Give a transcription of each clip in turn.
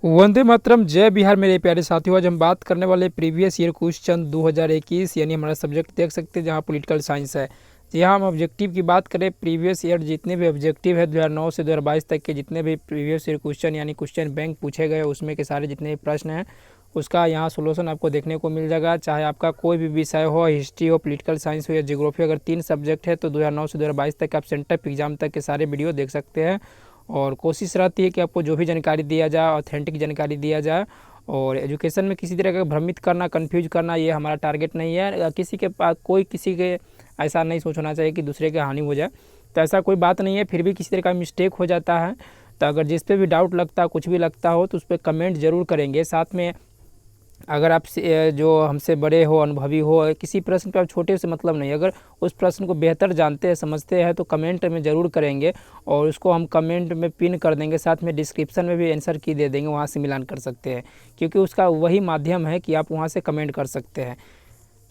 वंदे मातरम, जय बिहार मेरे प्यारे साथियों। आज हम बात करने वाले प्रीवियस ईयर क्वेश्चन 2021 यानी हमारा सब्जेक्ट देख सकते हैं जहां पॉलिटिकल साइंस है। जी हाँ, हम ऑब्जेक्टिव की बात करें, प्रीवियस ईयर जितने भी ऑब्जेक्टिव है 2009 से 2022 तक के जितने भी प्रीवियस ईयर क्वेश्चन यानी क्वेश्चन बैंक पूछे गए उसमें के सारे जितने भी प्रश्न हैं उसका यहाँ सोल्यूशन आपको देखने को मिल जाएगा। चाहे आपका कोई भी विषय हो, हिस्ट्री हो, पॉलिटिकल साइंस हो या जियोग्राफी, अगर 3 सब्जेक्ट है तो 2009 से 2022 तक आप सेंटर एग्जाम तक के सारे वीडियो देख सकते हैं। और कोशिश रहती है कि आपको जो भी जानकारी दिया जाए ऑथेंटिक जानकारी दिया जाए। और एजुकेशन में किसी तरह का भ्रमित करना, कंफ्यूज करना, ये हमारा टारगेट नहीं है। किसी के पास किसी के ऐसा नहीं सोचना चाहिए कि दूसरे की हानि हो जाए, तो ऐसा कोई बात नहीं है। फिर भी किसी तरह का मिस्टेक हो जाता है तो अगर जिस पे भी डाउट लगता है, कुछ भी लगता हो तो उस पर कमेंट ज़रूर करेंगे। साथ में अगर आप जो हमसे बड़े हो, अनुभवी हो, किसी प्रश्न पे आप छोटे से मतलब नहीं, अगर उस प्रश्न को बेहतर जानते हैं, समझते हैं तो कमेंट में ज़रूर करेंगे और उसको हम कमेंट में पिन कर देंगे। साथ में डिस्क्रिप्शन में भी आंसर की दे देंगे, वहाँ से मिलान कर सकते हैं, क्योंकि उसका वही माध्यम है कि आप वहाँ से कमेंट कर सकते हैं।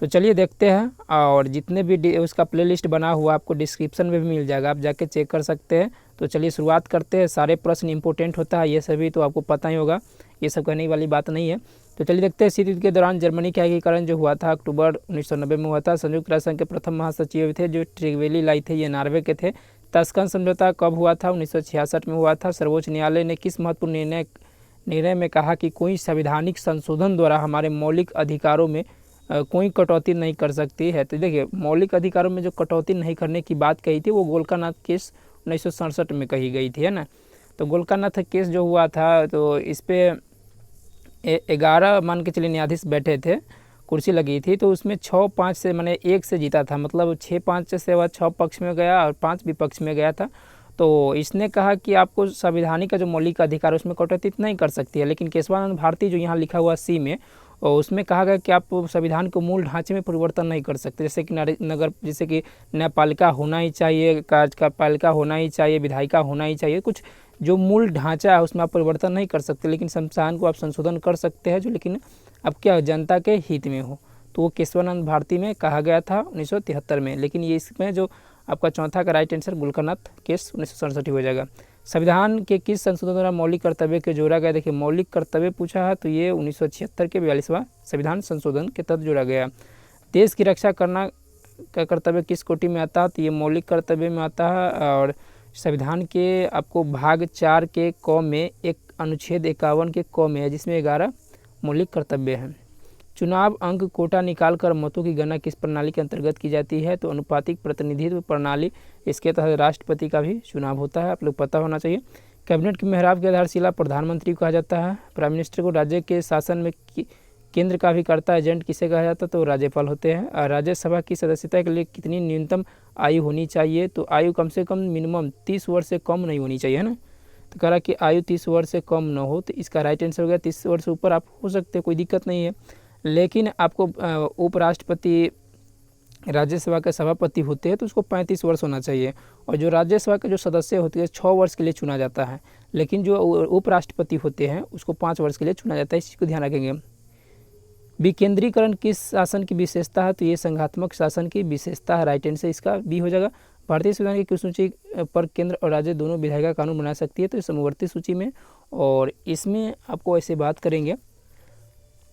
तो चलिए देखते हैं। और जितने भी उसका प्लेलिस्ट बना हुआ आपको डिस्क्रिप्शन में भी मिल जाएगा, आप जाके चेक कर सकते हैं। तो चलिए शुरुआत करते हैं। सारे प्रश्न इंपॉर्टेंट होता है, ये सभी तो आपको पता ही होगा, ये सब कहने वाली बात नहीं है। तो चलिए देखते हैं। शीत युद्ध के दौरान जर्मनी के एकीकरण जो हुआ था अक्टूबर 1990 में हुआ था। संयुक्त राष्ट्र संघ के प्रथम महासचिव थे जो ट्रिगवेली लाई थे, ये नॉर्वे के थे। ताशकंद समझौता कब हुआ था? 1966 में हुआ था। सर्वोच्च न्यायालय ने किस महत्वपूर्ण निर्णय में कहा कि कोई संवैधानिक संशोधन द्वारा हमारे मौलिक अधिकारों में कोई कटौती नहीं कर सकती है? तो देखिए, मौलिक अधिकारों में जो कटौती नहीं करने की बात कही थी वो गोलकानाथ केस 1967 में कही गई थी, है ना। तो गोलकानाथ केस जो हुआ था तो इस पे 11 मान के चलिए न्यायाधीश बैठे थे, कुर्सी लगी थी, तो उसमें 6-5 से मैंने 1 से जीता था, मतलब 6-5 से वह 6 पक्ष में गया और 5 विपक्ष में गया था। तो इसने कहा कि आपको संविधानिक का जो मौलिक अधिकार है उसमें कटौती नहीं कर सकती है। लेकिन केशवानंद भारती जो यहाँ लिखा हुआ सी में, और उसमें कहा गया कि आप संविधान को मूल ढांचे में परिवर्तन नहीं कर सकते। जैसे कि जैसे कि न्यायपालिका होना ही चाहिए, कार्यपालिका होना ही चाहिए, विधायिका होना ही चाहिए, कुछ जो मूल ढांचा है उसमें आप परिवर्तन नहीं कर सकते। लेकिन संविधान को आप संशोधन कर सकते हैं जो लेकिन अब क्या जनता के हित में हो। तो वो केशवानंद भारती में कहा गया था 1973 में। लेकिन ये इसमें जो आपका चौथा का राइट आंसर गोलकानाथ केस 1967 हो जाएगा। संविधान के किस संशोधन द्वारा मौलिक कर्तव्य के जोड़ा गया? देखिए, मौलिक कर्तव्य पूछा है तो ये 1976 के 42वां संविधान संशोधन के तहत जोड़ा गया। देश की रक्षा करना का कर्तव्य किस कोटि में आता है? तो ये मौलिक कर्तव्य में आता है। और संविधान के आपको भाग 4 के क में एक अनुच्छेद 51 के क में है जिसमें 11 मौलिक कर्तव्य हैं। चुनाव अंक कोटा निकालकर मतों की गणना किस प्रणाली के अंतर्गत की जाती है? तो अनुपातिक प्रतिनिधित्व प्रणाली। इसके तहत राष्ट्रपति का भी चुनाव होता है, आप लोग पता होना चाहिए। कैबिनेट की मेहराब की आधारशिला प्रधानमंत्री को कहा जाता है। प्राइम मिनिस्टर को राज्य के शासन में केंद्र का भी कर्ता एजेंट किसे कहा जाता है? तो राज्यपाल होते हैं। राज्यसभा की सदस्यता के लिए कितनी न्यूनतम आयु होनी चाहिए? तो आयु कम से कम मिनिमम 30 वर्ष से कम नहीं होनी चाहिए, है ना। तो कह रहा कि आयु 30 वर्ष से कम न हो, तो इसका राइट आंसर हो गया 30 वर्ष से ऊपर आप हो सकते हैं, कोई दिक्कत नहीं है। लेकिन आपको उपराष्ट्रपति राज्यसभा के सभापति होते हैं तो उसको 35 वर्ष होना चाहिए। और जो राज्यसभा के जो सदस्य होते हैं 6 वर्ष के लिए चुना जाता है। लेकिन जो उपराष्ट्रपति होते हैं उसको 5 वर्ष के लिए चुना जाता है, इस चीज़ को ध्यान रखेंगे। विकेंद्रीकरण किस शासन की विशेषता है? तो ये संघात्मक शासन की विशेषता है, राइट आंसर इसका बी हो जाएगा। भारतीय संविधान की किस सूची पर केंद्र और राज्य दोनों विधायिका कानून बना सकती है? तो समवर्ती सूची में। और इसमें आपको ऐसे बात करेंगे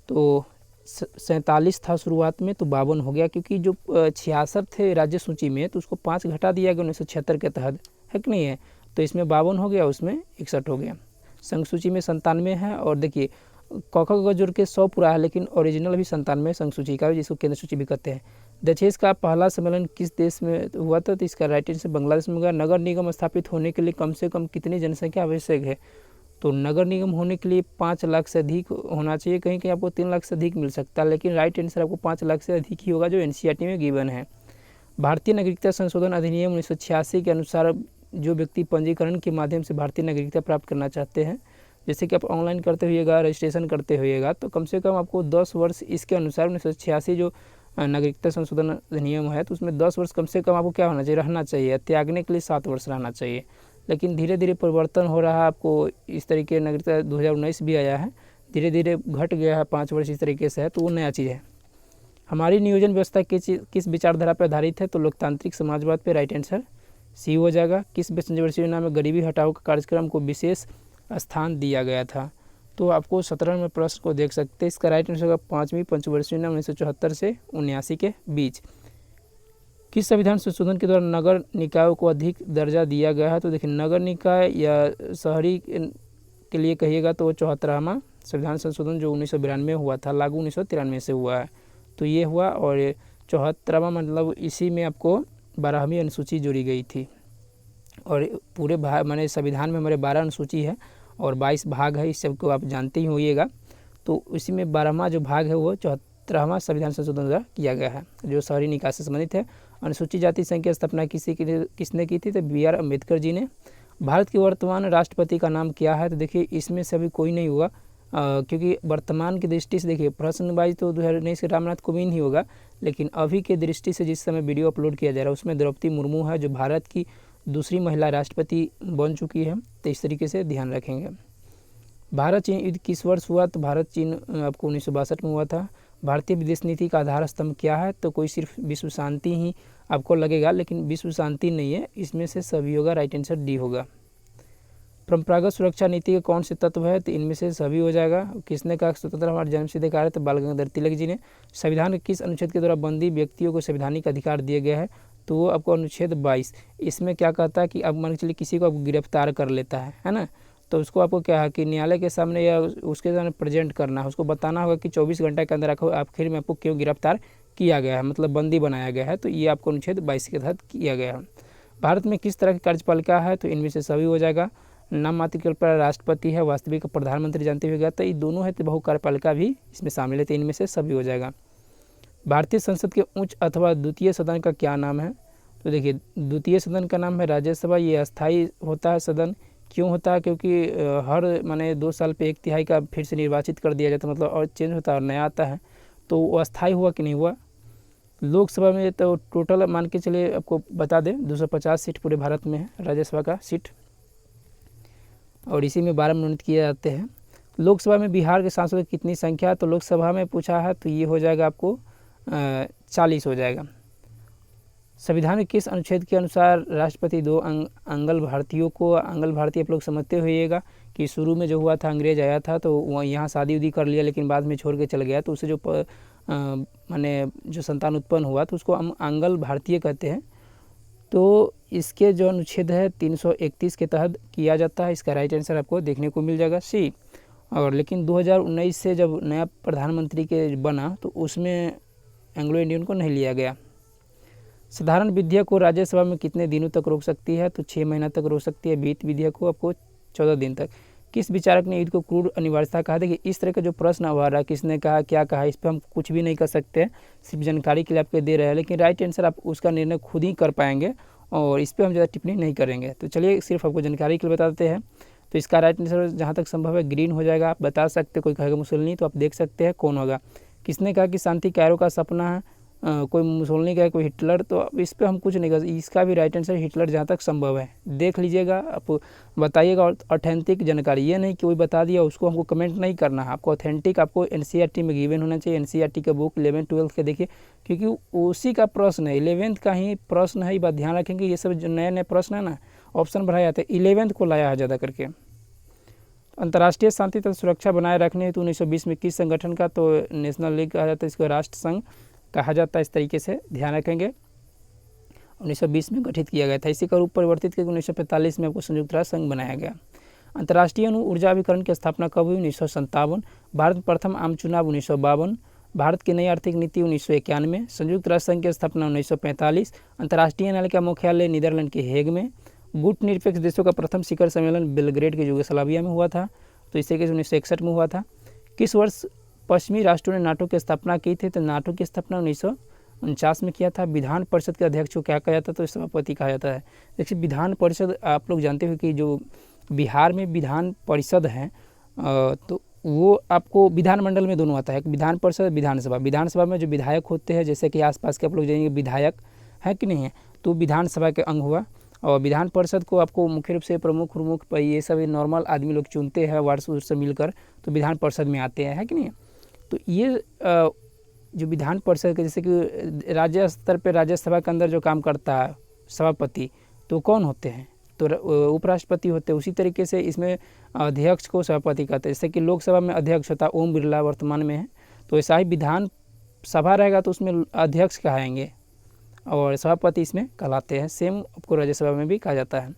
तो 47 था शुरुआत में, तो 52 हो गया, क्योंकि जो 66 थे राज्य सूची में तो उसको 5 घटा दिया गया 1976 के तहत, है कि नहीं है। तो इसमें 52 हो गया, उसमें 61 हो गया। संघ सूची में 97 है। और देखिए, क ख ग जोड़ के 100 पूरा है, लेकिन ओरिजिनल भी 97 संघ सूची का, जिसको केंद्र सूची भी कहते हैं। दक्षेश का पहला सम्मेलन किस देश में हुआ था? तो इसका राइट आंसर बांग्लादेश में होगा। नगर निगम स्थापित होने के लिए कम से कम कितनी जनसंख्या आवश्यक है? तो नगर निगम होने के लिए 5 लाख से अधिक होना चाहिए। कहीं कहीं आपको 3 लाख से अधिक मिल सकता है, लेकिन राइट आंसर आपको 5 लाख से अधिक ही होगा जो एनसीईआरटी में गिवन है। भारतीय नागरिकता संशोधन अधिनियम 1986 के अनुसार जो व्यक्ति पंजीकरण के माध्यम से भारतीय नागरिकता प्राप्त करना चाहते हैं, जैसे कि आप ऑनलाइन करते हुएगा, रजिस्ट्रेशन करते हुएगा, तो कम से कम आपको 10 वर्ष इसके अनुसार 1986 जो नागरिकता संशोधन अधिनियम है तो उसमें 10 वर्ष कम से कम आपको क्या होना चाहिए, रहना चाहिए। त्यागने के लिए 7 वर्ष रहना चाहिए। लेकिन धीरे धीरे परिवर्तन हो रहा है, आपको इस तरीके नागरिकता 2019 भी आया है, धीरे धीरे घट गया है 5 वर्ष इस तरीके से है, तो वो नया चीज़ है। हमारी नियोजन व्यवस्था किस विचारधारा पर आधारित है? तो लोकतांत्रिक समाजवाद पे, राइट आंसर सी हो जाएगा। किस विश्व योजना में गरीबी हटाओ कार्यक्रम को विशेष स्थान दिया गया था? तो आपको 17 में प्रश्न को देख सकते हैं। इसका राइट आंसर होगा 5वीं पंचवर्षीय 1974 से 79 के बीच। किस संविधान संशोधन के द्वारा नगर निकायों को अधिक दर्जा दिया गया है? तो देखिए, नगर निकाय या शहरी के लिए कहिएगा तो 74वां संविधान संशोधन जो 1992 में हुआ था, लागू 1993 से हुआ है, तो ये हुआ। और 74वां मतलब इसी में आपको 12वीं अनुसूची जोड़ी गई थी। और पूरे भाग माने संविधान में हमारे 12 अनुसूची है और 22 भाग है, इस सबको आप जानते ही होइएगा। तो इसी में 12वां जो भाग है वो 74वां संविधान संशोधन द्वारा किया गया है, जो शहरी निकाय से संबंधित है। अनुसूचित जाति संघ की स्थापना किसने की थी? तो BR अम्बेडकर जी ने। भारत के वर्तमान राष्ट्रपति का नाम क्या है? तो देखिए, इसमें से अभी कोई नहीं हुआ, क्योंकि वर्तमान की दृष्टि से देखिए प्रश्नबाजी तो 2019 के रामनाथ कोविंद ही होगा, लेकिन अभी के दृष्टि से जिस समय वीडियो अपलोड किया जा रहा है उसमें द्रौपदी मुर्मू है, जो भारत की दूसरी महिला राष्ट्रपति बन चुकी है। तो इस तरीके से ध्यान रखेंगे। भारत चीन युद्ध किस वर्ष हुआ? तो भारत चीन आपको 1962 में हुआ था। भारतीय विदेश नीति का आधार स्तंभ क्या है? तो कोई सिर्फ विश्व शांति ही आपको लगेगा, लेकिन विश्व शांति नहीं है, इसमें से सभी होगा, राइट आंसर डी होगा। परंपरागत सुरक्षा नीति के कौन से तत्व है? तो इनमें से सभी हो जाएगा। किसने कहा स्वतंत्र हमारा जन्मसिद्ध अधिकार है? तो बाल गंगाधर तिलक जी ने। संविधान के किस अनुच्छेद के द्वारा बंदी व्यक्तियों को संवैधानिक अधिकार दिया गया है? तो वो आपको अनुच्छेद 22। इसमें क्या कहता है कि अब मान के चलिए किसी को आप गिरफ्तार कर लेता है ना, तो उसको आपको क्या है कि न्यायालय के सामने या उसके सामने प्रेजेंट करना है, उसको बताना होगा कि 24 घंटे के अंदर आखिर में आपको क्यों गिरफ्तार किया गया है, मतलब बंदी बनाया गया है। तो ये आपको अनुच्छेद 22 के तहत किया गया है। भारत में किस तरह की कार्यपालिका है? तो इनमें से सभी हो जाएगा। नाम मात्र के ऊपर राष्ट्रपति है, वास्तविक प्रधानमंत्री जानते हुए, तो ये दोनों है, तो बहु कार्यपालिका भी इसमें शामिल है, तो इनमें से सभी हो जाएगा। भारतीय संसद के उच्च अथवा द्वितीय सदन का क्या नाम है? तो देखिए, द्वितीय सदन का नाम है राज्यसभा। ये अस्थायी होता है सदन। क्यों होता है? क्योंकि हर माने 2 साल पे 1/3 का फिर से निर्वाचित कर दिया जाता है, मतलब और चेंज होता है और नया आता है, तो वो अस्थायी हुआ कि नहीं हुआ। लोकसभा में तो टोटल मान के चलिए आपको बता दें 250 सीट पूरे भारत में है राज्यसभा का सीट, और इसी में 12 मनोनीत किए जाते हैं। लोकसभा में बिहार के सांसदों की कितनी संख्या? तो लोकसभा में पूछा है तो ये हो जाएगा आपको 40 हो जाएगा। संविधान के किस अनुच्छेद के अनुसार राष्ट्रपति 2 आंग्ल भारतीयों को, आंग्ल भारतीय आप लोग समझते होइएगा कि शुरू में जो हुआ था, अंग्रेज आया था तो वह यहाँ शादी उदी कर लिया, लेकिन बाद में छोड़ के चल गया, तो उसे जो माने जो संतान उत्पन्न हुआ तो उसको हम आंग्ल भारतीय कहते हैं। तो इसके जो अनुच्छेद है 331 के तहत किया जाता है। इसका राइट आंसर आपको देखने को मिल जाएगा सी। और लेकिन 2019 से जब नया प्रधानमंत्री के बना तो उसमें एंग्लो इंडियन को नहीं लिया गया। साधारण विधेयक को राज्यसभा में कितने दिनों तक रोक सकती है? तो 6 महीना तक रोक सकती है। वित्त विधेयक को आपको 14 दिन तक। किस विचारक ने युद्ध को क्रूर अनिवार्यता कहा? देखिए, इस तरह का जो प्रश्न आ रहा है, किसने कहा, क्या कहा, इस पर हम कुछ भी नहीं कर सकते, सिर्फ जानकारी के लिए आपको दे रहे हैं, लेकिन राइट आंसर आप उसका निर्णय खुद ही कर पाएंगे और इस पर हम ज़्यादा टिप्पणी नहीं करेंगे। तो चलिए सिर्फ आपको जानकारी के लिए बता देते हैं। तो इसका राइट आंसर जहाँ तक संभव है ग्रीन हो जाएगा। आप बता सकते, कोई कहेगा मुसोलिनी, तो आप देख सकते हैं कौन होगा। किसने कहा कि शांति कैरो का सपना है? कोई मुसोलिनी का, कोई हिटलर, तो इस पर हम कुछ नहीं कर। इसका भी राइट आंसर हिटलर जहाँ तक संभव है। देख लीजिएगा, आप बताइएगा ऑथेंटिक जानकारी, ये नहीं कि कोई बता दिया उसको हमको कमेंट नहीं करना है। आपको ऑथेंटिक आपको NCERT में गिवन होना चाहिए। NCERT का बुक 11-12 के देखिए, क्योंकि उसी का प्रश्न है, 11th का ही प्रश्न है। ये बात ध्यान रखेंगे, ये सब जो नए नए प्रश्न है ना, ऑप्शन भराए जाते हैं, 11th को लाया है ज़्यादा करके। अंतर्राष्ट्रीय शांति तथा सुरक्षा बनाए रखने हेतु 1920 में किस संगठन का? तो नेशनल लीग कहा जाता है, इसको राष्ट्र संघ कहा जाता है। इस तरीके से ध्यान रखेंगे। 1920 में गठित किया गया था। इसी का रूप परिवर्तित करके 1945 में आपको संयुक्त राष्ट्र संघ बनाया गया। अंतर्राष्ट्रीय अणु ऊर्जा अभिकरण की स्थापना कब हुई? 1957। भारत में प्रथम आम चुनाव 1952। भारत की नई आर्थिक नीति 1991। संयुक्त राष्ट्र संघ की स्थापना 1945। अंतर्राष्ट्रीय न्यायालय का मुख्यालय नीदरलैंड के हेग में। गुट निरपेक्ष देशों का प्रथम शिखर सम्मेलन बेलग्रेड के यूगोस्लाविया में हुआ था, तो इसे 1961 में हुआ था। किस वर्ष पश्चिमी राष्ट्रों ने नाटो की स्थापना की थी? तो नाटो की स्थापना 1949 में किया था। विधान परिषद के अध्यक्ष को क्या कहा जाता है? तो सभापति कहा जाता है। देखिए, विधान परिषद आप लोग जानते हो कि जो बिहार में विधान परिषद है, तो वो आपको विधानमंडल में दोनों आता है, विधान परिषद, विधानसभा। विधानसभा में जो विधायक होते हैं, जैसे कि आसपास के आप लोग जाएंगे विधायक है कि नहीं है, तो विधानसभा के अंग हुआ। और विधान परिषद को आपको मुख्य रूप से प्रमुख ये सब नॉर्मल आदमी लोग चुनते हैं वार्ड से मिलकर, तो विधान परिषद में आते हैं, है कि नहीं। तो ये जो विधान परिषद के, जैसे कि राज्य स्तर पर राज्यसभा के अंदर जो काम करता है सभापति, तो कौन होते हैं? तो उपराष्ट्रपति होते हैं। उसी तरीके से इसमें अध्यक्ष को सभापति कहते हैं। जैसे कि लोकसभा में अध्यक्ष होता है, ओम बिरला वर्तमान में है, तो ऐसा ही विधान सभा रहेगा तो उसमें अध्यक्ष कहाएंगे और सभापति इसमें कहलाते हैं। सेम आपको राज्यसभा में भी कहा जाता है।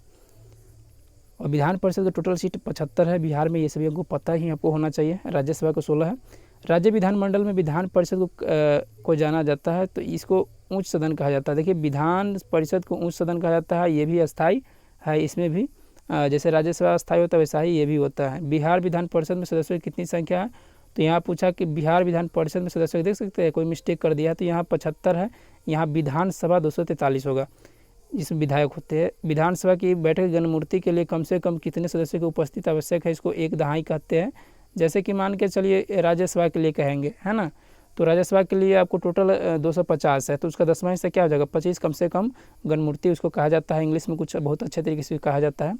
और विधान परिषद का टोटल सीट 75 है बिहार में, ये सभी आपको पता ही आपको होना चाहिए। राज्यसभा को 16 है। राज्य विधानमंडल में विधान परिषद को जाना जाता है, तो इसको उच्च सदन कहा जाता है। देखिए विधान परिषद को उच्च सदन कहा जाता है, ये भी अस्थायी है। इसमें भी जैसे राज्यसभा अस्थायी होता है वैसा ही ये भी होता है। बिहार विधान परिषद में सदस्यों की कितनी संख्या है, तो यहाँ पूछा कि बिहार विधान परिषद में सदस्य देख सकते हैं, कोई मिस्टेक कर दिया तो यहाँ 75 है। यहाँ विधानसभा 243 होगा, जिसमें विधायक होते हैं। विधानसभा की बैठक गणमूर्ति के लिए कम से कम कितने सदस्यों की उपस्थित आवश्यक है, इसको 1/2 कहते हैं। जैसे कि मान के चलिए राज्यसभा के लिए कहेंगे, है ना, तो राज्यसभा के लिए आपको टोटल 250 है, तो उसका 10वां हिस्सा क्या हो जाएगा, 25 कम से कम गणमूर्ति उसको कहा जाता है। इंग्लिश में कुछ बहुत अच्छे तरीके से कहा जाता है।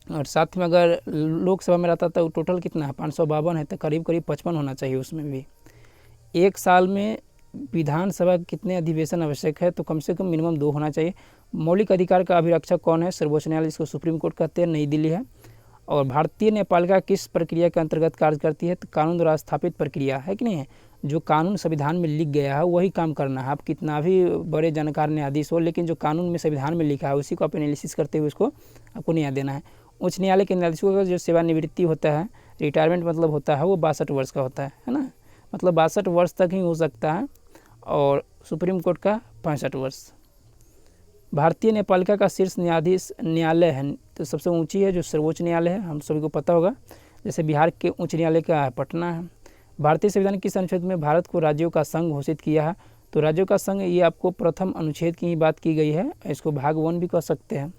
और साथ में अगर लोकसभा में रहता तो टोटल कितना है, 552 है, तो करीब 55 होना चाहिए उसमें भी। एक साल में विधानसभा कितने अधिवेशन आवश्यक है, तो कम से कम मिनिमम 2 होना चाहिए। मौलिक अधिकार का अभिरक्षक कौन है, सर्वोच्च न्यायालय, जिसको सुप्रीम कोर्ट कहते हैं, नई दिल्ली है। और भारतीय न्यायपालिका किस प्रक्रिया के अंतर्गत कार्य करती है, तो कानून द्वारा स्थापित प्रक्रिया है कि नहीं है। जो कानून संविधान में लिख गया है वही काम करना है। आप कितना भी बड़े जानकार न्यायाधीश हो, लेकिन जो कानून में संविधान में लिखा है उसी को आप एनालिसिस करते हुए उसको आपको न्याय देना है। उच्च न्यायालय के न्यायाधीशों का जो सेवानिवृत्ति होता है, रिटायरमेंट मतलब होता है, वो 62 वर्ष का होता है ना, मतलब 62 वर्ष तक ही हो सकता है। और सुप्रीम कोर्ट का 65 वर्ष। भारतीय न्यायपालिका का शीर्ष न्यायाधीश न्यायालय है, तो सबसे ऊंची है जो सर्वोच्च न्यायालय है, हम सभी को पता होगा। जैसे बिहार के उच्च न्यायालय का है पटना है। भारतीय संविधान किस अनुच्छेद में भारत को राज्यों का संघ घोषित किया है, तो राज्यों का संघ ये आपको प्रथम अनुच्छेद की ही बात की गई है, इसको भाग 1 भी कह सकते हैं।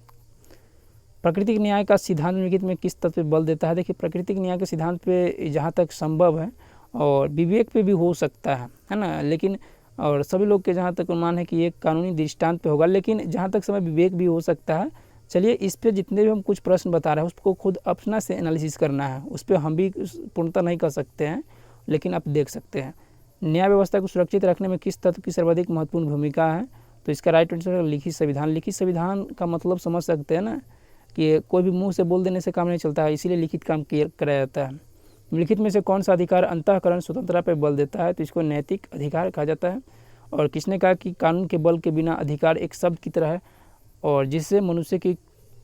प्राकृतिक न्याय का सिद्धांत निम्नलिखित में किस तत्व पे बल देता है। देखिए प्राकृतिक न्याय के सिद्धांत पे जहाँ तक संभव है और विवेक पे भी हो सकता है ना, लेकिन और सभी लोग के जहाँ तक अनुमान है कि ये कानूनी दृष्टांत पे होगा, लेकिन जहाँ तक समय विवेक भी हो सकता है। चलिए इस पे जितने भी हम कुछ प्रश्न बता रहे हैं उसको खुद अपना से एनालिसिस करना है, उस पर हम भी पूर्णतः नहीं कर सकते हैं, लेकिन आप देख सकते हैं। न्याय व्यवस्था को सुरक्षित रखने में किस तत्व की सर्वाधिक महत्वपूर्ण भूमिका है, तो इसका राइट आंसर है लिखित संविधान। लिखित संविधान का मतलब समझ सकते हैं ना कि कोई भी मुंह से बोल देने से काम नहीं चलता है, इसीलिए लिखित काम कराया जाता है। लिखित में से कौन सा अधिकार अंतःकरण स्वतंत्रता पर बल देता है, तो इसको नैतिक अधिकार कहा जाता है। और किसने कहा कि कानून के बल के बिना अधिकार एक शब्द की तरह है और जिससे मनुष्य की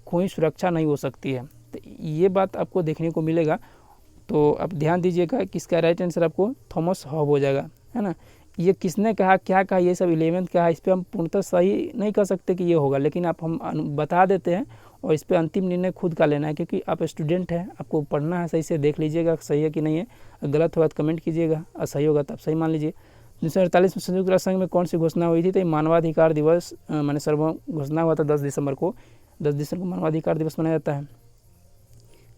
कोई सुरक्षा नहीं हो सकती है, तो ये बात आपको देखने को मिलेगा। तो आप ध्यान दीजिएगा कि इसका राइट आंसर आपको थॉमस हॉब हो जाएगा, है ना। ये किसने कहा, क्या कहा, ये सब 11th का है, इस पर हम पूर्णतः सही नहीं कर सकते कि ये होगा, लेकिन आप हम बता देते हैं और इस पर अंतिम निर्णय खुद का लेना है, क्योंकि आप स्टूडेंट हैं, आपको पढ़ना है। सही से देख लीजिएगा सही है कि नहीं है, गलत होगा तो कमेंट कीजिएगा और सही होगा तो आप सही मान लीजिए। 1948 में संयुक्त राष्ट्र संघ में कौन सी घोषणा हुई थी, तो मानवाधिकार दिवस मैंने सर्वभौम घोषणा हुआ था 10 दिसंबर को। 10 दिसंबर को मानवाधिकार दिवस मनाया जाता है,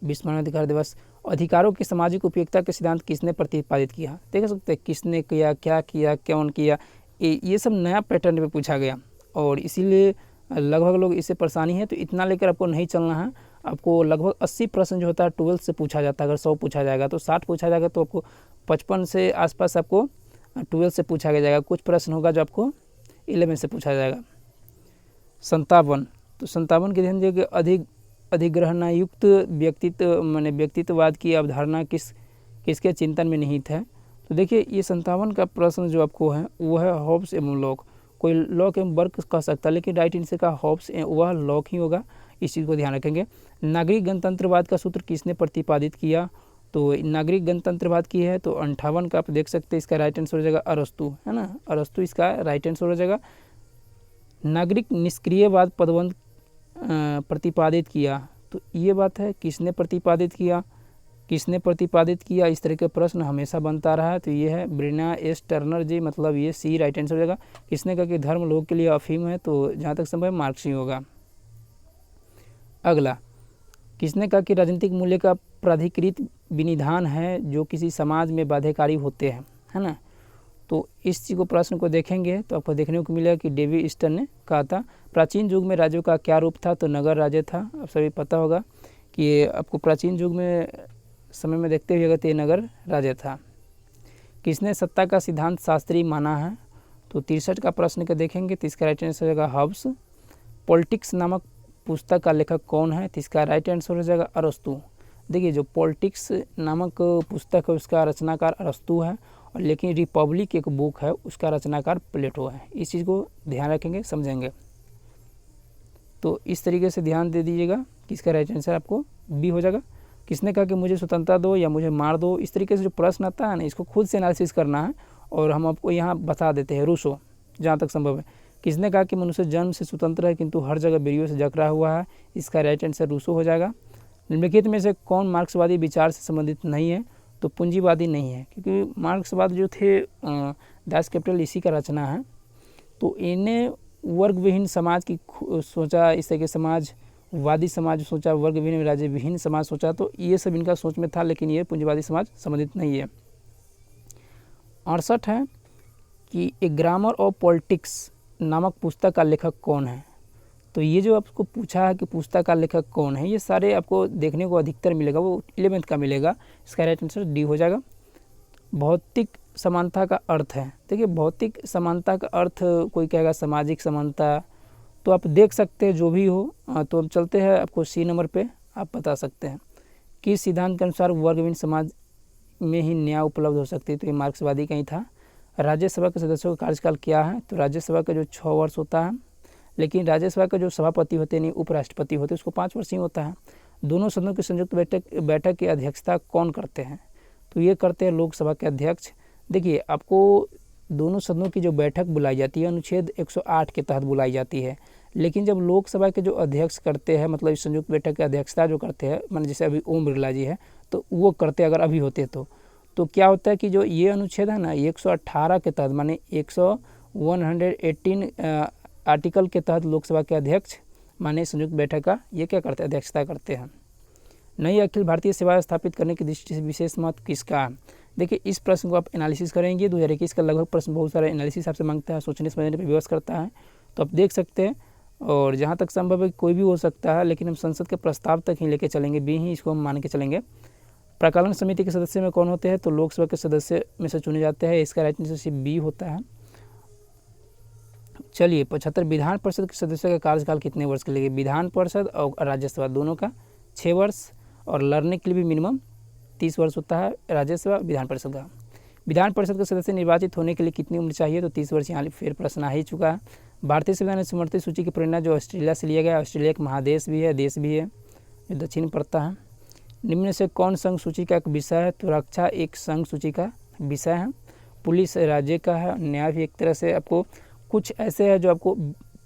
विश्व मानवाधिकार दिवस। अधिकारों की सामाजिक उपयोगिता के सिद्धांत किसने प्रतिपादित किया, देख सकते हैं किसने किया, क्या किया, कौन किया, ये सब नया पैटर्न पे पूछा गया और इसीलिए लगभग लोग इससे परेशानी है। तो इतना लेकर आपको नहीं चलना है, आपको लगभग 80 प्रश्न जो होता है 12 से पूछा जाता है। अगर 100 पूछा जाएगा तो 60 पूछा जाएगा, तो आपको 55 से आसपास आपको 12 से पूछा जाएगा। कुछ प्रश्न होगा जो आपको 11 से पूछा जाएगा। 57, तो 57 के ध्यान दीजिए, अधिग्रहणायुक्त व्यक्तित्व माने व्यक्तित्ववाद की अवधारणा किसके चिंतन में निहित है। तो देखिए ये 57 का प्रश्न जो आपको है वो है हॉब्स एवं लॉक। कोई लॉक एवं बर्क कह सकता है, लेकिन राइट आंसर का हॉब्स वह लॉक ही होगा, इस चीज़ को ध्यान रखेंगे। नागरिक गणतंत्रवाद का सूत्र किसने प्रतिपादित किया, तो नागरिक गणतंत्रवाद की है तो 58 का आप देख सकते हैं, इसका राइट आंसर हो जाएगा अरस्तु, है ना, अरस्तु इसका राइट आंसर हो जाएगा। नागरिक निष्क्रियवाद पदबंध प्रतिपादित किया, तो ये बात है किसने प्रतिपादित किया, इस तरह के प्रश्न हमेशा बनता रहा है। तो ये है ब्रेना एस टर्नर जी, मतलब ये सी राइट आंसर हो जाएगा। किसने कहा कि धर्म लोग के लिए अफीम है, तो जहाँ तक संभव मार्क्स ही होगा। अगला, किसने कहा कि राजनीतिक मूल्य का प्राधिकृत विनिधान है जो किसी समाज में बाध्यकारी होते हैं, है ना। तो इस चीज़ को प्रश्न को देखेंगे तो आपको देखने को मिलेगा कि डेवी ईस्टन ने कहा था। प्राचीन युग में राज्यों का क्या रूप था, तो नगर राज्य था। आप सभी पता होगा कि ये आपको प्राचीन युग में समय में देखते हुए अगर ये नगर राज्य था। किसने सत्ता का सिद्धांत शास्त्रीय माना है, तो 63 का प्रश्न को देखेंगे तो इसका राइट आंसर होगा हब्स। पॉलिटिक्स नामक पुस्तक का लेखक कौन है, तो इसका राइट आंसर हो जाएगा अरस्तु। देखिए जो पॉलिटिक्स नामक पुस्तक है उसका रचनाकार अरस्तु है, और लेकिन रिपब्लिक एक बुक है उसका रचनाकार प्लेटो है। इस चीज़ को ध्यान रखेंगे, समझेंगे। तो इस तरीके से ध्यान दे दीजिएगा कि इसका राइट आंसर आपको बी हो जाएगा। किसने कहा कि मुझे स्वतंत्रता दो या मुझे मार दो, इस तरीके से जो प्रश्न आता है ना, इसको खुद से एनालिसिस करना है, और हम आपको यहाँ बता देते हैं। रूसो, जहाँ तक संभव है। किसने कहा कि मनुष्य जन्म से स्वतंत्र है किंतु हर जगह बेड़ियों से जकड़ा हुआ है, इसका राइट आंसर रूसो हो जाएगा। निम्नलिखित में से कौन मार्क्सवादी विचार से संबंधित नहीं है, तो पूंजीवादी नहीं है, क्योंकि मार्क्सवाद जो थे दास कैपिटल इसी का रचना है। तो इन्हें वर्ग विहीन समाज की सोचा, इस तरह के समाजवादी समाज सोचा, वर्ग विहीन राज्य विहीन समाज सोचा, तो ये सब इनका सोच में था, लेकिन ये पूंजीवादी समाज संबंधित नहीं है। 68 है कि ए ग्रामर ऑफ पॉलिटिक्स नामक पुस्तक का लेखक कौन है। तो ये जो आपको पूछा है कि पुस्तक का लेखक कौन है, ये सारे आपको देखने को अधिकतर मिलेगा, वो 11th का मिलेगा। इसका राइट आंसर डी हो जाएगा। भौतिक समानता का अर्थ है, देखिए भौतिक समानता का अर्थ कोई कहेगा सामाजिक समानता, तो आप देख सकते हैं जो भी हो। तो अब चलते हैं आपको सी नंबर पे, आप बता सकते हैं किस सिद्धांत के अनुसार वर्गविहीन समाज में ही न्याय उपलब्ध हो सकती है, तो ये मार्क्सवादी का ही था। राज्यसभा के सदस्यों का कार्यकाल क्या है, तो राज्यसभा का जो 6 वर्ष होता है, लेकिन राज्यसभा के जो सभापति होते हैं, नहीं उपराष्ट्रपति होते, उसको 5 वर्ष ही होता है। दोनों सदनों की संयुक्त बैठक की अध्यक्षता कौन करते हैं, तो ये करते हैं लोकसभा के अध्यक्ष। देखिए आपको दोनों सदनों की जो बैठक बुलाई जाती है अनुच्छेद 108 के तहत बुलाई जाती है, लेकिन जब लोकसभा के जो अध्यक्ष करते हैं, मतलब इस संयुक्त बैठक की अध्यक्षता जो करते हैं, मान जैसे अभी ओम बिरला जी है, तो वो करते अगर अभी होते तो क्या होता है कि जो ये अनुच्छेद है ना, 118 के तहत, माने 118 आर्टिकल के तहत लोकसभा के अध्यक्ष माने संयुक्त बैठक का ये क्या करते हैं, अध्यक्षता करते हैं। नई अखिल भारतीय सेवा स्थापित करने की दृष्टि से विशेष महत्व किसका है। देखिए इस प्रश्न को आप एनालिसिस करेंगे, 2021 का लगभग प्रश्न बहुत सारा एनालिसिस आपसे मांगता है, सोचने समझने पर विवश करता है, तो आप देख सकते हैं। और जहाँ तक संभव है कोई भी हो सकता है, लेकिन हम संसद के प्रस्ताव तक ही लेके चलेंगे, बी ही इसको हम मान के चलेंगे। प्रकलन समिति के सदस्य में कौन होते हैं, तो लोकसभा के सदस्य में से चुने जाते हैं, इसका राइट आंसर बी होता है। चलिए 75 विधान परिषद के सदस्यों का कार्यकाल कितने वर्ष के लिए, विधान परिषद और राज्यसभा दोनों का 6 वर्ष, और लड़ने के लिए भी मिनिमम 30 वर्ष होता है राज्यसभा विधान परिषद का। विधान परिषद के सदस्य निर्वाचित होने के लिए कितनी उम्र चाहिए, तो 30 वर्ष। यहाँ फिर प्रश्न आ ही चुका है। भारतीय संविधान समर्थित सूची की प्रेरणा जो ऑस्ट्रेलिया से लिया गया, ऑस्ट्रेलिया एक महादेश भी है, देश भी है, जो दक्षिण में पड़ता है। निम्न से कौन संघ सूची का एक विषय है, तो रक्षा एक संघ सूची का विषय है, पुलिस राज्य का है, न्याय भी एक तरह से। आपको कुछ ऐसे है जो आपको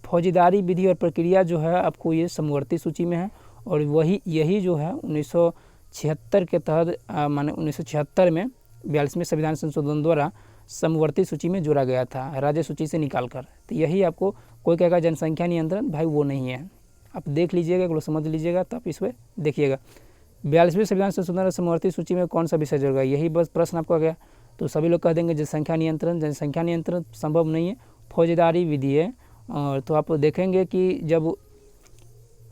फौजदारी विधि और प्रक्रिया जो है आपको ये समवर्ती सूची में है, और यही जो है 1976 के तहत माने 1976 में 42वें संविधान संशोधन द्वारा समवर्ती सूची में जोड़ा गया था, राज्य सूची से निकालकर। तो यही आपको कोई कहेगा जनसंख्या नियंत्रण, भाई वो नहीं है, आप देख लीजिएगा, एक समझ लीजिएगा, तो आप इसमें देखिएगा 42वें संविधान संशोधन समवर्ती सूची में कौन सा विषय जोड़ा गया, यही बस प्रश्न आपको आ गया। तो सभी लोग कह देंगे जनसंख्या नियंत्रण, जनसंख्या नियंत्रण संभव नहीं है, फौजदारी विधि है। और तो आप देखेंगे कि जब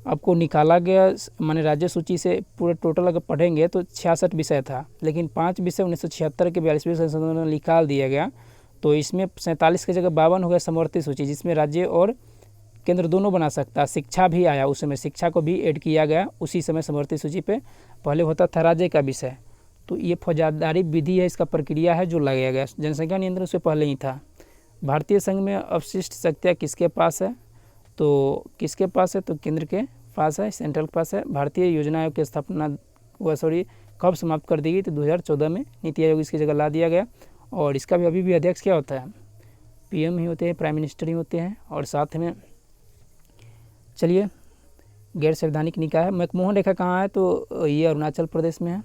आपको निकाला गया माने राज्य सूची से पूरे टोटल अगर पढ़ेंगे तो 66 विषय था, लेकिन 5 विषय 1976 के 42वें संशोधन में निकाल दिया गया, तो इसमें 47 की जगह 52 हो गया समवर्ती सूची, जिसमें राज्य और केंद्र दोनों बना सकता। शिक्षा भी आया उस समय, शिक्षा को भी ऐड किया गया उसी समय समवर्ती सूची पे, पहले होता था राज्य का विषय। तो ये फौजदारी विधि है, इसका प्रक्रिया है जो लगाया गया। जनसंख्या नियंत्रण उससे पहले ही था। भारतीय संघ में अवशिष्ट शक्तियाँ किसके पास है, तो किसके पास है, तो केंद्र के पास है, सेंट्रल के पास है। भारतीय योजना आयोग की स्थापना कब समाप्त कर दी गई, तो 2014 में नीति आयोग इसकी जगह ला दिया गया। और इसका भी अभी भी अध्यक्ष क्या होता है, पीएम ही होते हैं, प्राइम मिनिस्टर ही होते हैं। और साथ में चलिए गैर संवैधानिक निकाय है, मैकमोहन रेखा कहाँ है, तो ये अरुणाचल प्रदेश में है।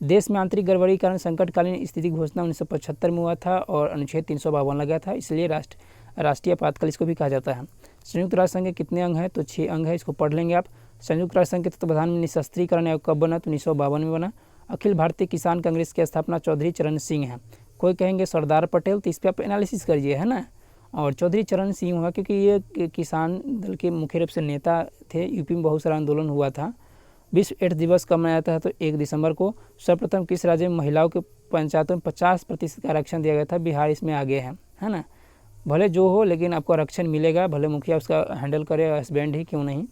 देश में आंतरिक गड़बड़ी के कारण संकटकालीन स्थिति घोषणा 1975 में हुआ था और अनुच्छेद 352 लगा था, इसलिए राष्ट्रीय आपातकाल इसको भी कहा जाता है। संयुक्त राष्ट्र संघ के कितने अंग हैं, तो 6 अंग है, इसको पढ़ लेंगे आप। संयुक्त राष्ट्र संघ के तत्वावधान में निशस्त्रीकरण आयोग कब बना, तो 1952 में बना। अखिल भारतीय किसान कांग्रेस की स्थापना चौधरी चरण सिंह है, कोई कहेंगे सरदार पटेल, तो इस पर आप एनालिसिस करिए, है ना। और चौधरी चरण सिंह हुआ क्योंकि ये किसान दल के मुख्य रूप से नेता थे, यूपी में बहुत सारा आंदोलन हुआ था। विश्व एड्स दिवस कब मनाया जाता है, तो 1 दिसंबर को। सर्वप्रथम किस राज्य में महिलाओं के पंचायतों में 50% का आरक्षण दिया गया था, बिहार इसमें आगे है ना। भले जो हो लेकिन आपको आरक्षण मिलेगा, भले मुखिया उसका हैंडल करे, हस्बैंड ही क्यों नहीं।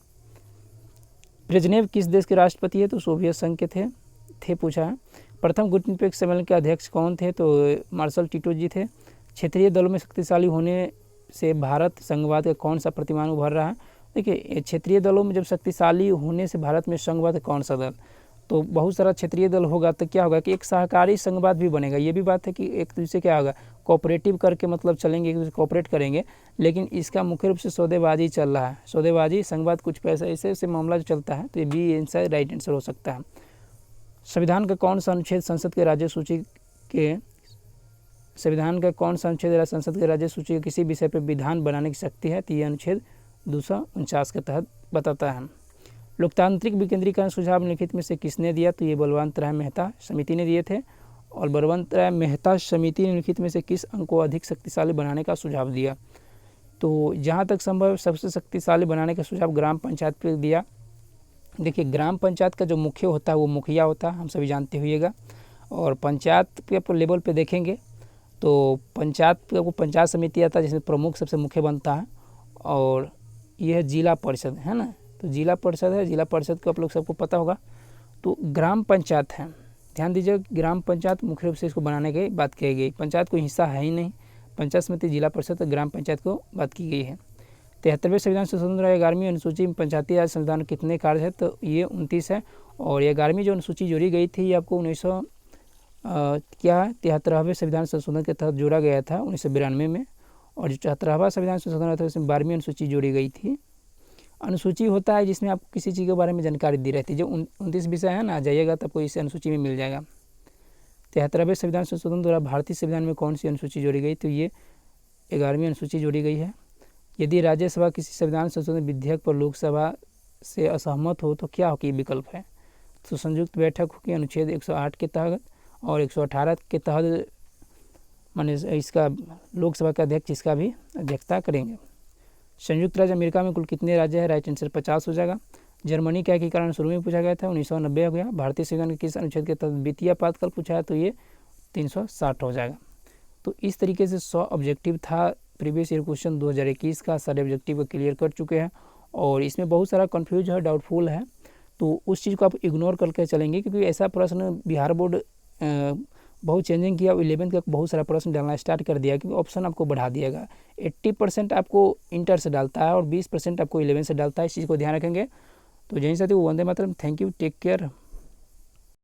ब्रेजनेव किस देश के राष्ट्रपति है? तो सोवियत संघ के थे पूछा है। प्रथम गुटनिरपेक्ष सम्मेलन के अध्यक्ष कौन थे? तो मार्शल टिटो जी थे। क्षेत्रीय दलों में शक्तिशाली होने से भारत संघवाद का कौन सा प्रतिमान उभर रहा है? देखिए, क्षेत्रीय दलों में जब शक्तिशाली होने से भारत में संघवाद का कौन सा दल? तो बहुत सारा क्षेत्रीय दल होगा तो क्या होगा कि एक सहकारी संघवाद भी बनेगा। ये भी बात है कि एक दूसरे क्या होगा, कोऑपरेटिव करके मतलब चलेंगे, एक दूसरे कोऑपरेट करेंगे। लेकिन इसका मुख्य रूप से सौदेबाजी चल रहा है। सौदेबाजी संघवाद कुछ पैसा ऐसे मामला जो चलता है, तो ये बी आंसर राइट आंसर हो सकता है। संविधान का कौन सा अनुच्छेद संसद के राज्य सूची के किसी विषय पर विधान बनाने की शक्ति है? तो ये अनुच्छेद 249 के तहत बताता है। लोकतांत्रिक विकेंद्रीकरण सुझाव निम्नलिखित में से किसने दिया? तो ये बलवंत राय मेहता समिति ने दिए थे। और बलवंत राय मेहता समिति ने निम्नलिखित में से किस अंग को अधिक शक्तिशाली बनाने का सुझाव दिया? तो जहाँ तक संभव सबसे शक्तिशाली बनाने का सुझाव ग्राम पंचायत पर दिया। देखिए, ग्राम पंचायत का जो मुख्य होता है वो मुखिया होता है, हम सभी जानते हुएगा। और पंचायत के लेवल पे देखेंगे तो पंचायत समिति आता है जिसमें प्रमुख सबसे मुख्य बनता है। और यह जिला परिषद है ना, तो जिला परिषद है। जिला परिषद को आप लोग सबको पता होगा। तो ग्राम पंचायत है, ध्यान दीजिए, ग्राम पंचायत मुख्य रूप से इसको बनाने की बात की गई। पंचायत कोई हिस्सा है ही नहीं, पंचायत समिति, जिला परिषद, ग्राम पंचायत को बात की गई है। 73वें संविधान संशोधन द्वारा 11वीं अनुसूची में पंचायती राज संविधान कितने कार्य है? तो ये 29 है। और 11वीं जो अनुसूची जोड़ी गई थी ये आपको 73वें संविधान संशोधन के तहत जोड़ा गया था 1992 में। और जो 74वां संविधान संशोधन था उसमें 12वीं अनुसूची जोड़ी गई थी। अनुसूची होता है जिसमें आपको किसी चीज़ के बारे में जानकारी दी रहती है। जो 29 विषय है ना, जाइएगा तो आपको इस अनुसूची में मिल जाएगा। 73वें संविधान संशोधन द्वारा भारतीय संविधान में कौन सी अनुसूची जोड़ी गई? तो ये 11वीं अनुसूची जोड़ी गई है। यदि राज्यसभा किसी संविधान संशोधन विधेयक पर लोकसभा से असहमत हो तो क्या होगी विकल्प है? तो संयुक्त बैठक होगी अनुच्छेद 108 के तहत और 118 के तहत, माने इसका लोकसभा के अध्यक्ष इसका भी अध्यक्षता करेंगे। संयुक्त राज्य अमेरिका में कुल कितने राज्य है? राइट आंसर 50 हो जाएगा। जर्मनी क्या के कारण शुरू में पूछा गया था? 1990 हो गया। भारतीय संविधान के किस अनुच्छेद के तहत द्वितीय आपातकाल पूछा है? तो ये 360 हो जाएगा। तो इस तरीके से 100 ऑब्जेक्टिव था प्रीवियस ईयर क्वेश्चन 2021 का। सारे ऑब्जेक्टिव को क्लियर कर चुके हैं और इसमें बहुत सारा कन्फ्यूज है, डाउटफुल है, तो उस चीज़ को आप इग्नोर करके चलेंगे क्योंकि ऐसा प्रश्न बिहार बोर्ड बहुत चेंजिंग किया। 11th का बहुत सारा प्रश्न डालना स्टार्ट कर दिया क्योंकि ऑप्शन आपको बढ़ा दिएगा। 80% आपको इंटर से डालता है और 20% आपको 11 से डालता है। इस चीज़ को ध्यान रखेंगे। तो जैसे साथी, Vande Mataram, thank you, take care.